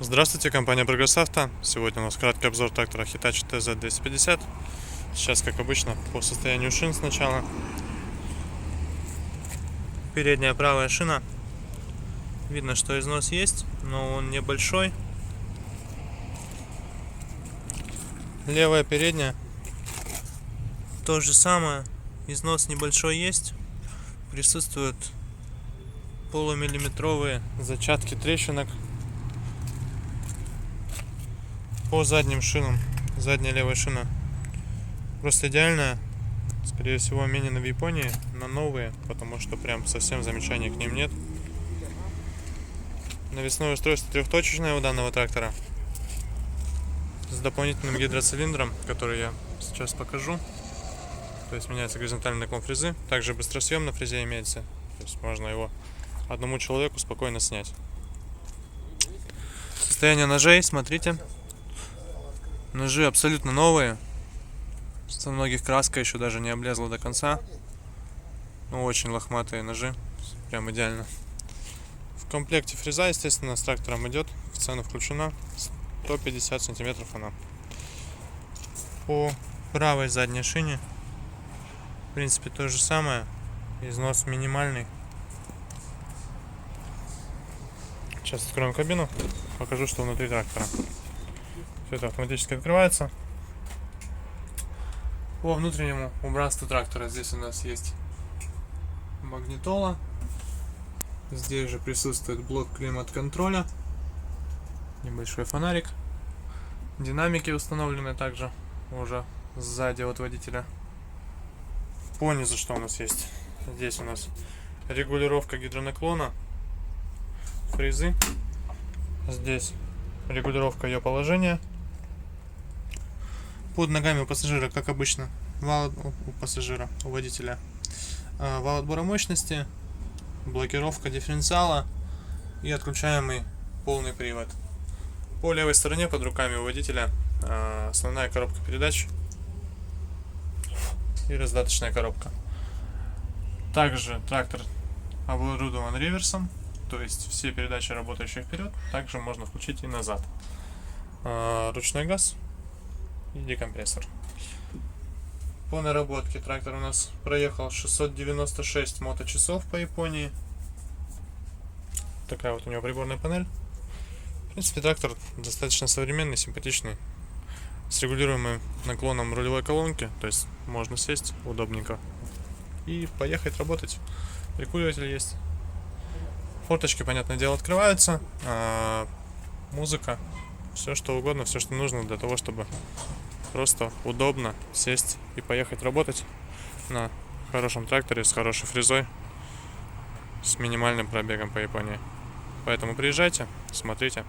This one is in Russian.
Здравствуйте, компания Progress Auto. Сегодня у нас краткий обзор трактора Hitachi TZ250. Сейчас, как обычно, по состоянию шин сначала. Передняя правая шина. Видно, что износ есть, но он небольшой. Левая передняя. То же самое. Износ небольшой есть. Присутствуют полумиллиметровые зачатки трещинок. По задним шинам, задняя левая шина просто идеальная, скорее всего менена в Японии на новые, потому что прям совсем замечаний к ним нет. Навесное устройство трехточечное у данного трактора с дополнительным гидроцилиндром, который я сейчас покажу. То есть меняется горизонтальный наклон фрезы, также быстросъем на фрезе имеется, то есть можно его одному человеку спокойно снять. Состояние ножей, смотрите. Ножи абсолютно новые. Со многих краска еще даже не облезла до конца. Ну, очень лохматые ножи. Прям идеально. В комплекте фреза, естественно, с трактором идет. В цену включена. 150 сантиметров она. По правой задней шине, в принципе, то же самое. Износ минимальный. Сейчас откроем кабину. Покажу, что внутри трактора. Все это автоматически открывается. По внутреннему убранству трактора здесь у нас есть магнитола. Здесь же присутствует блок климат-контроля. Небольшой фонарик. Динамики установлены также уже сзади от водителя. По низу что у нас есть? Здесь у нас регулировка гидронаклона фрезы. Здесь регулировка ее положения. Под ногами у пассажира, как обычно, вал у пассажира, у водителя, вал отбора мощности, блокировка дифференциала и отключаемый полный привод. По левой стороне под руками у водителя основная коробка передач и раздаточная коробка. Также трактор оборудован реверсом, то есть все передачи, работающие вперед, также можно включить и назад. Ручной газ и декомпрессор. По наработке трактор у нас проехал 696 моточасов по Японии. Такая вот у него приборная панель. В принципе, трактор достаточно современный, симпатичный, с регулируемым наклоном рулевой колонки, то есть можно сесть удобненько и поехать работать. Прикуриватель есть. Форточки, понятное дело, открываются. Музыка, все что угодно, все что нужно для того, чтобы просто удобно сесть и поехать работать на хорошем тракторе с хорошей фрезой, с минимальным пробегом по Японии. Поэтому приезжайте, смотрите.